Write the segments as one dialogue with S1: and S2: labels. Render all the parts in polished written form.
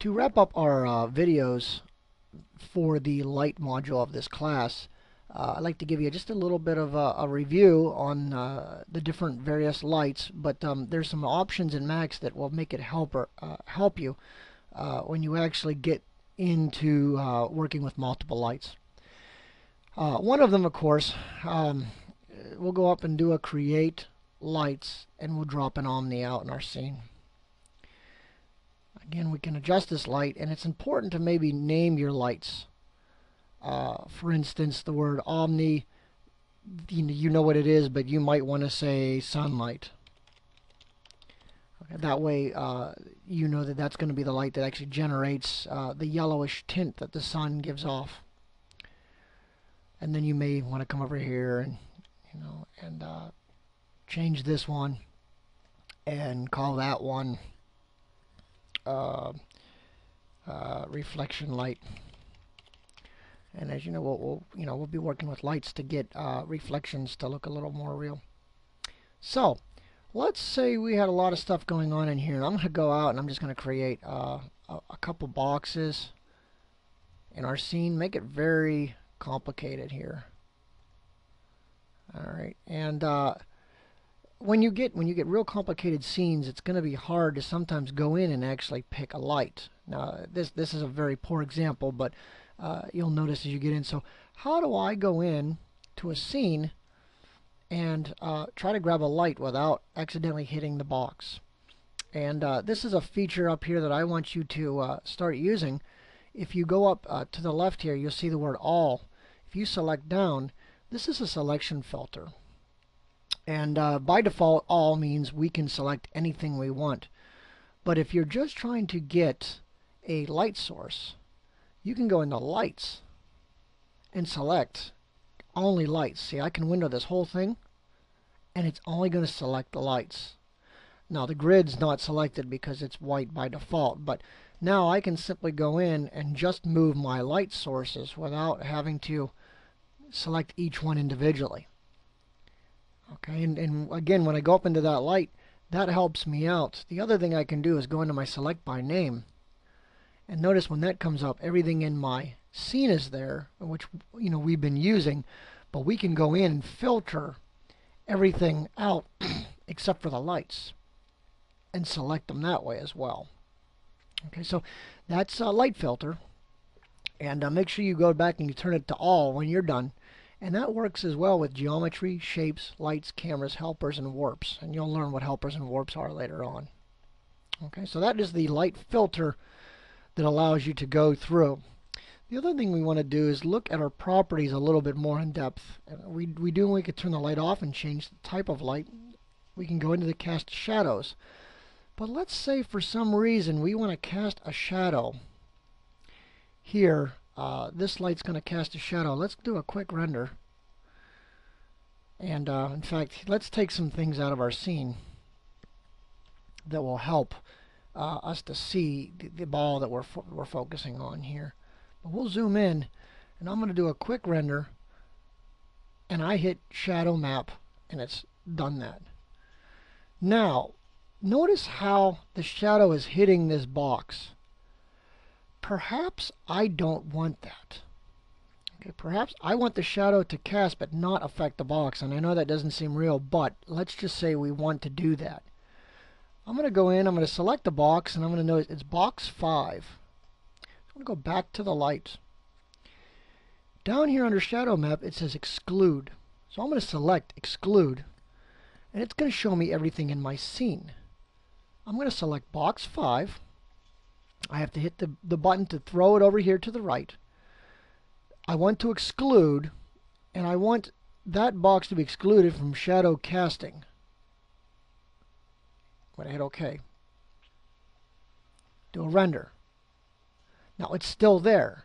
S1: To wrap up our videos for the light module of this class, I'd like to give you just a little bit of a review on the different various lights, but there's some options in Max that will make it help you when you actually get into working with multiple lights. One of them, of course, we'll go up and do a create lights, and we'll drop an Omni out in our scene. Again, we can adjust this light, and it's important to maybe name your lights. For instance, the word Omni, you know what it is, but you might want to say sunlight. Okay, that way you know that that's going to be the light that actually generates the yellowish tint that the sun gives off. And then you may want to come over here and change this one and call that one reflection light. And as you know, we'll be working with lights to get reflections to look a little more real. So let's say we had a lot of stuff going on in here, and I'm going to go out and I'm just going to create a couple boxes in our scene. Make it very complicated here. All right, and when you get real complicated scenes, it's going to be hard to sometimes go in and actually pick a light. Now, this is a very poor example, but you'll notice as you get in. So how do I go in to a scene and try to grab a light without accidentally hitting the box? And this is a feature up here that I want you to start using. If you go up to the left here, you'll see the word all. If you select down, this is a selection filter. And by default, all means we can select anything we want. But if you're just trying to get a light source, you can go into lights and select only lights. See, I can window this whole thing, and it's only going to select the lights. Now the grid's not selected because it's white by default, but now I can simply go in and just move my light sources without having to select each one individually. Okay, and again, when I go up into that light, that helps me out. The other thing I can do is go into my select by name, and notice when that comes up, everything in my scene is there, which we've been using, but we can go in and filter everything out except for the lights and select them that way as well. Okay, so that's a light filter, and make sure you go back and you turn it to all when you're done. And that works as well with geometry, shapes, lights, cameras, helpers, and warps. And you'll learn what helpers and warps are later on. Okay, so that is the light filter that allows you to go through. The other thing we want to do is look at our properties a little bit more in depth. We could turn the light off and change the type of light. We can go into the cast shadows. But let's say for some reason we want to cast a shadow here. This light's going to cast a shadow. Let's do a quick render. And in fact, let's take some things out of our scene that will help us to see the ball that we're focusing on here. But we'll zoom in, and I'm going to do a quick render, and I hit shadow map, and it's done that. Now, notice how the shadow is hitting this box. Perhaps I don't want that. Okay, perhaps I want the shadow to cast but not affect the box. And I know that doesn't seem real, but let's just say we want to do that. I'm going to go in, I'm going to select the box, and I'm going to notice it's box 5. I'm going to go back to the light. Down here under shadow map, it says exclude. So I'm going to select exclude, and it's going to show me everything in my scene. I'm going to select box 5. I have to hit the button to throw it over here to the right. I want to exclude, and I want that box to be excluded from shadow casting. I'm going to hit OK. Do a render. Now it's still there.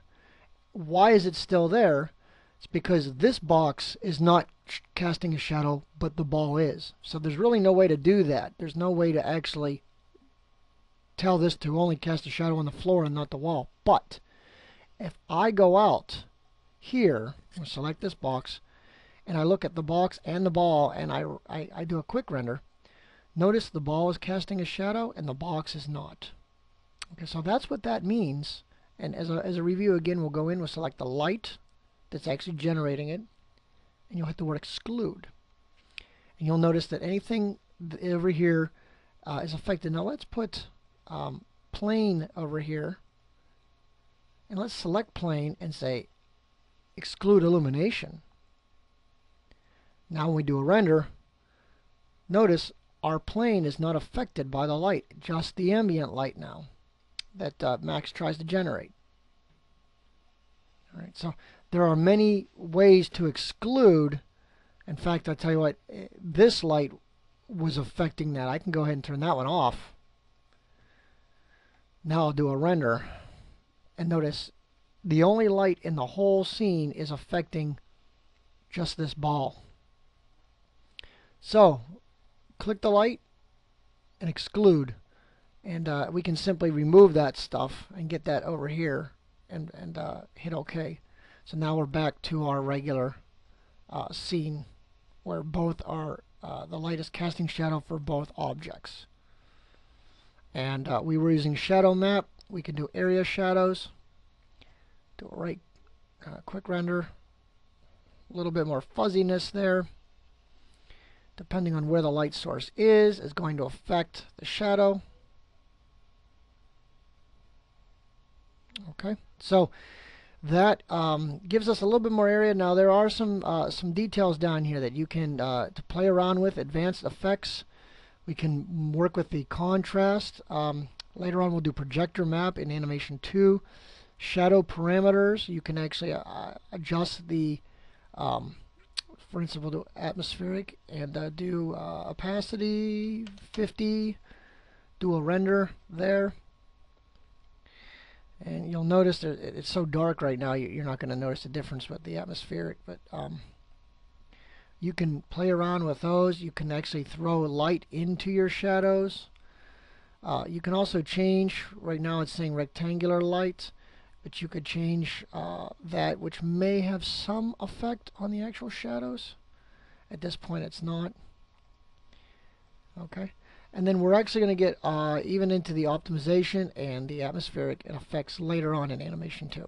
S1: Why is it still there? It's because this box is not casting a shadow, but the ball is. So there's really no way to do that. There's no way to actually tell this to only cast a shadow on the floor and not the wall. But if I go out here and select this box, and I look at the box and the ball, and I do a quick render, notice the ball is casting a shadow and the box is not. Okay, so that's what that means. And as a review again, we'll go in, we'll select the light that's actually generating it, and you'll hit the word exclude. And you'll notice that anything over here is affected. Now let's put plane over here, and let's select plane and say exclude illumination. Now when we do a render, notice our plane is not affected by the light, just the ambient light now that Max tries to generate. All right, so there are many ways to exclude. In fact, I'll tell you what, this light was affecting that. I can go ahead and turn that one off. Now I'll do a render, and notice the only light in the whole scene is affecting just this ball. So click the light and exclude, and we can simply remove that stuff and get that over here and hit OK. So now we're back to our regular scene where both are the light is casting shadow for both objects. And we were using shadow map. We can do area shadows. Do a right quick render. A little bit more fuzziness there. Depending on where the light source is going to affect the shadow. Okay, so that gives us a little bit more area. Now there are some details down here that you can to play around with. Advanced effects. We can work with the contrast. Later on we'll do projector map in animation 2. Shadow parameters. You can actually adjust the for instance, we'll do atmospheric and do opacity 50, do a render there. And you'll notice that it's so dark right now, you're not going to notice the difference with the atmospheric, but you can play around with those. You can actually throw light into your shadows. You can also change, right now it's saying rectangular light, but you could change that, which may have some effect on the actual shadows. At this point it's not. Okay, and then we're actually going to get even into the optimization and the atmospheric effects later on in animation 2.